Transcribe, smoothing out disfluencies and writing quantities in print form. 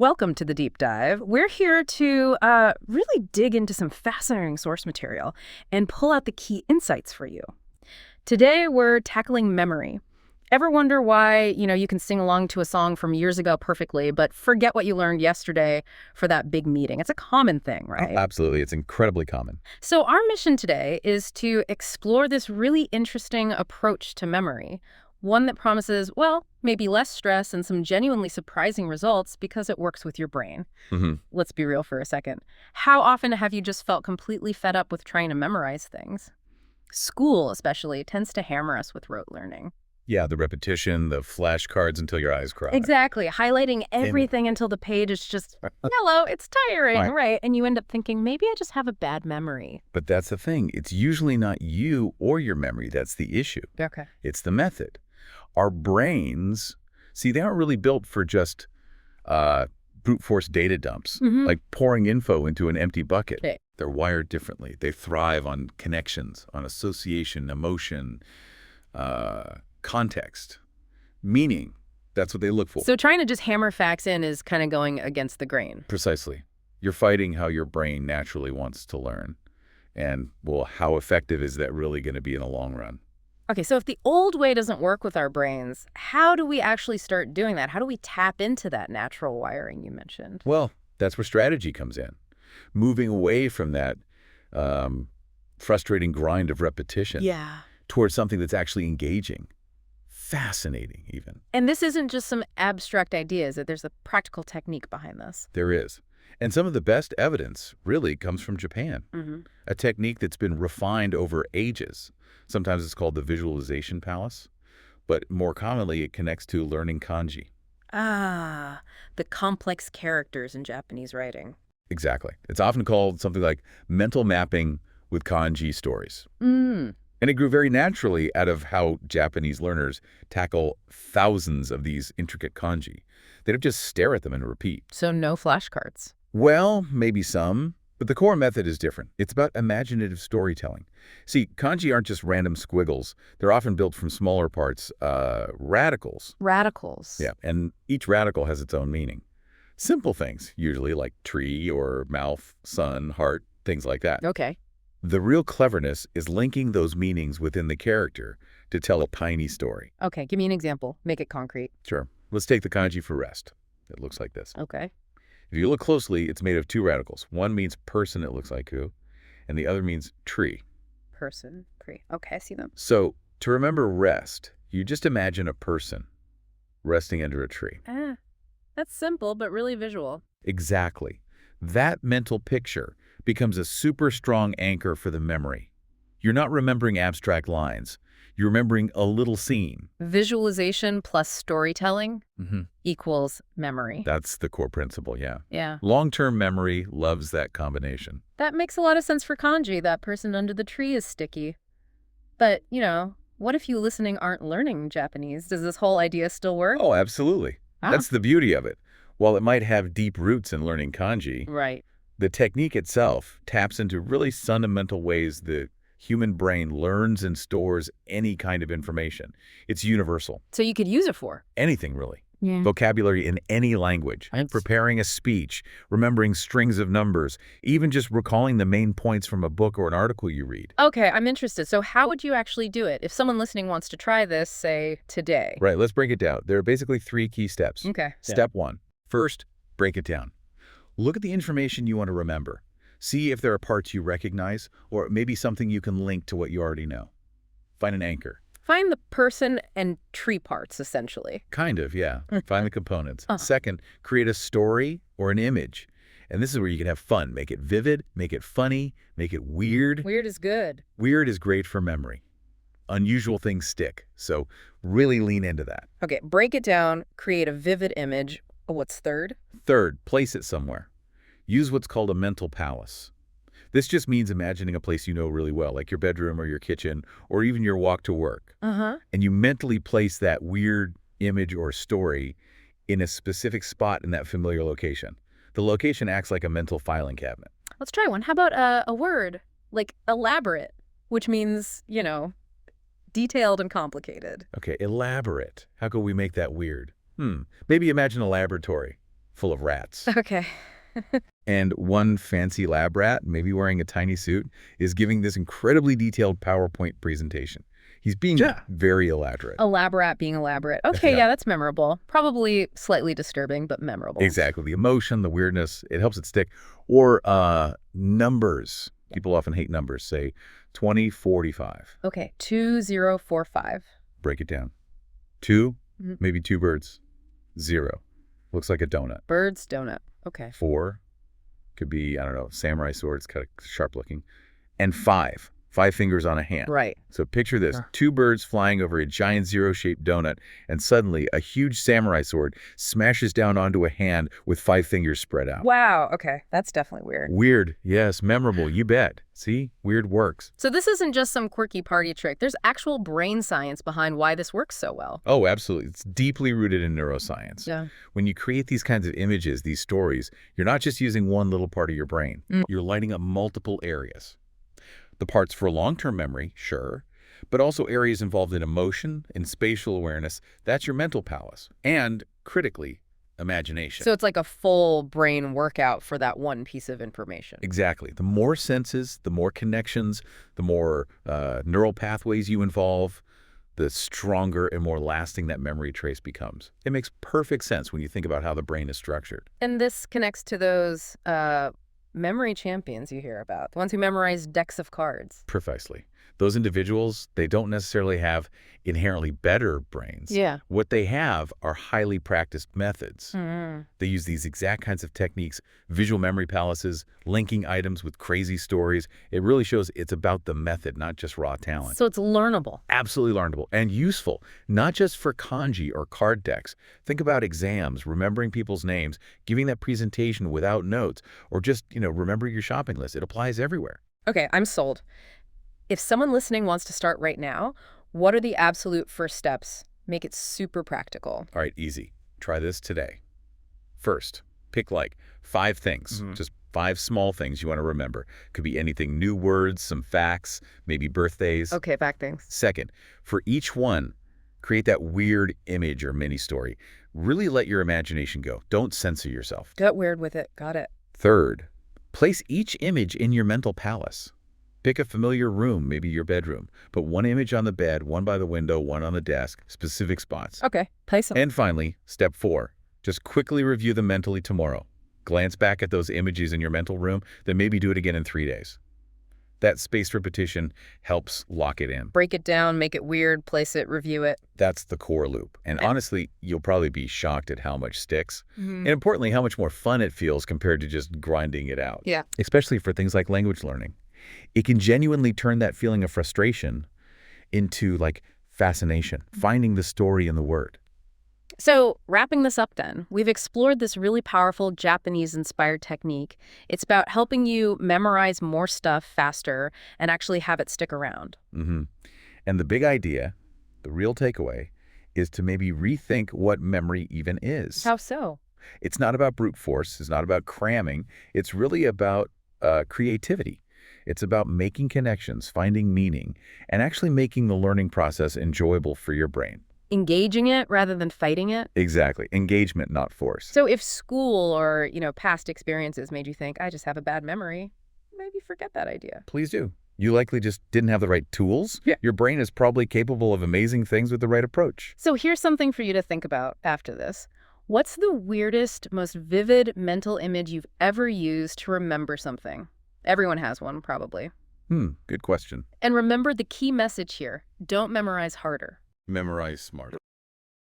Welcome to the deep dive. We're here to really dig into some fascinating source material and pull out the key insights for you. Today, we're tackling memory. Ever wonder why, you can sing along to a song from years ago perfectly, but forget what you learned yesterday for that big meeting? It's a common thing, Oh, right? absolutely. It's incredibly common. So our mission today is to explore this really interesting approach to memory, one that promises, well, maybe less stress and some genuinely surprising results because it works with your brain. hmm Let's be real for a second. How often have you just felt completely fed up with trying to memorize things? School, especially, tends to hammer us with rote learning. Yeah, the repetition, the flashcards until your eyes cry. Exactly. Highlighting everything until the page is just yellow. It's tiring, right? And you end up thinking, maybe I just have a bad memory. But that's the thing. It's usually not you or your memory that's the issue. Okay. It's the method. Our brains, see, they aren't really built for just brute force data dumps, like pouring info into an empty bucket. Okay. They're wired differently. They thrive on connections, on association, emotion, context, meaning. That's what they look for. So trying to just hammer facts in is kind of going against the grain. Precisely. You're fighting how your brain naturally wants to learn. And, well, how effective is that really going to be in the long run? Okay, so if the old way doesn't work with our brains, how do we actually start doing that? How do we tap into that natural wiring you mentioned? Well, that's where strategy comes in. Moving away from that frustrating grind of repetition towards something that's actually engaging, fascinating even. And this isn't just some abstract ideas, that there's a practical technique behind this. There is. And some of the best evidence really comes from Japan, a technique that's been refined over ages. Sometimes it's called the visualization palace, but more commonly it connects to learning kanji. Ah, the complex characters in Japanese writing. Exactly. It's often called something like mental mapping with kanji stories. And it grew very naturally out of how Japanese learners tackle thousands of these intricate kanji. They don't just stare at them and repeat. So no flashcards. Well, maybe some, but the core method is different. It's about imaginative storytelling. See, kanji aren't just random squiggles. They're often built from smaller parts, radicals. Radicals. Yeah, and each radical has its own meaning. Simple things, usually like tree or mouth, sun, heart, things like that. Okay. The real cleverness is linking those meanings within the character to tell a tiny story. Okay, give me an example. Make it concrete. Sure. Let's take the kanji for rest. It looks like this. Okay. If you look closely, it's made of two radicals. One means person, it looks like ku, and the other means tree. Person, tree. Okay, I see them. So to remember rest, you just imagine a person resting under a tree. That's simple, but really visual. Exactly. That mental picture becomes a super strong anchor for the memory. You're not remembering abstract lines. You're remembering a little scene. Visualization plus storytelling equals memory. That's the core principle, yeah. Yeah. Long-term memory loves that combination. That makes a lot of sense for kanji. That person under the tree is sticky. But, what if you listening aren't learning Japanese? Does this whole idea still work? Oh, absolutely. That's the beauty of it. While it might have deep roots in learning kanji, Right. the technique itself taps into really fundamental ways the human brain learns and stores any kind of information. It's universal. So you could use it for? Anything, really. Yeah. Vocabulary in any language, preparing a speech, remembering strings of numbers, even just recalling the main points from a book or an article you read. Okay, I'm interested. So how would you actually do it? If someone listening wants to try this, say, today. Right, let's break it down. There are basically three key steps. Okay. Step one. First, break it down. Look at the information you want to remember. See if there are parts you recognize, or maybe something you can link to what you already know. Find an anchor. Find the person and tree parts, essentially. Kind of, yeah. Find the components. Second, create a story or an image. And this is where you can have fun. Make it vivid, make it funny, make it weird. Weird is good. Weird is great for memory. Unusual things stick, so really lean into that. Okay, break it down, create a vivid image. What's third? Third, place it somewhere. Use what's called a mental palace. This just means imagining a place you know really well, like your bedroom or your kitchen, or even your walk to work. And you mentally place that weird image or story in a specific spot in that familiar location. The location acts like a mental filing cabinet. Let's try one. How about a word, like elaborate, which means, detailed and complicated. Okay, elaborate. How could we make that weird? Maybe imagine a laboratory. full of rats. Okay. And one fancy lab rat, maybe wearing a tiny suit, is giving this incredibly detailed PowerPoint presentation. He's being very elaborate. Elaborate being elaborate. Okay, yeah, that's memorable. Probably slightly disturbing, but memorable. Exactly. The emotion, the weirdness, it helps it stick. Or numbers. People often hate numbers. Say 2045. Okay, 2045. Break it down. 2, maybe 2 birds. 0. Looks like a donut. Bird's donut. Okay. 4 could be, I don't know, samurai sword. It's kind of sharp looking. And 5 fingers on a hand. Right. So picture this, 2 birds flying over a giant zero-shaped donut, and suddenly a huge samurai sword smashes down onto a hand with 5 fingers spread out. Wow, okay. That's definitely weird. Weird, yes, memorable, you bet. See, weird works. So this isn't just some quirky party trick. There's actual brain science behind why this works so well. Oh, absolutely. It's deeply rooted in neuroscience. Yeah. When you create these kinds of images, these stories, you're not just using one little part of your brain. You're lighting up multiple areas. The parts for long-term memory, sure, but also areas involved in emotion and spatial awareness. That's your mental palace. And, critically, imagination. So it's like a full brain workout for that one piece of information. Exactly. The more senses, the more connections, the more neural pathways you involve, the stronger and more lasting that memory trace becomes. It makes perfect sense when you think about how the brain is structured. And this connects to those memory champions you hear about, the ones who memorize decks of cards. Precisely. Those individuals, they don't necessarily have inherently better brains. Yeah. What they have are highly practiced methods. Mm. They use these exact kinds of techniques, visual memory palaces, linking items with crazy stories. It really shows it's about the method, not just raw talent. So it's learnable. Absolutely learnable and useful, not just for kanji or card decks. Think about exams, remembering people's names, giving that presentation without notes, or just, remember your shopping list. It applies everywhere. Okay, I'm sold. If someone listening wants to start right now, what are the absolute first steps? Make it super practical. All right, easy. Try this today. First, pick like 5 things, just 5 small things you want to remember. Could be anything, new words, some facts, maybe birthdays. Okay, back things. Second, for each one, create that weird image or mini story. Really let your imagination go. Don't censor yourself. Get weird with it. Got it. Third, place each image in your mental palace. Pick a familiar room, maybe your bedroom. Put one image on the bed, one by the window, one on the desk, specific spots. Okay, place them. And finally, step 4, just quickly review them mentally tomorrow. Glance back at those images in your mental room, then maybe do it again in 3 days. That spaced repetition helps lock it in. Break it down, make it weird, place it, review it. That's the core loop. And honestly, you'll probably be shocked at how much sticks. And importantly, how much more fun it feels compared to just grinding it out. Yeah. Especially for things like language learning. It can genuinely turn that feeling of frustration into like fascination, finding the story in the word. So wrapping this up then, we've explored this really powerful Japanese-inspired technique. It's about helping you memorize more stuff faster and actually have it stick around. And the big idea, the real takeaway, is to maybe rethink what memory even is. How so? It's not about brute force. It's not about cramming. It's really about creativity. It's about making connections, finding meaning, and actually making the learning process enjoyable for your brain. Engaging it rather than fighting it? Exactly. Engagement, not force. So if school or, past experiences made you think, I just have a bad memory, maybe forget that idea. Please do. You likely just didn't have the right tools. Yeah. Your brain is probably capable of amazing things with the right approach. So here's something for you to think about after this. What's the weirdest, most vivid mental image you've ever used to remember something? Everyone has one, probably. Good question. And remember the key message here. Don't memorize harder. Memorize smarter.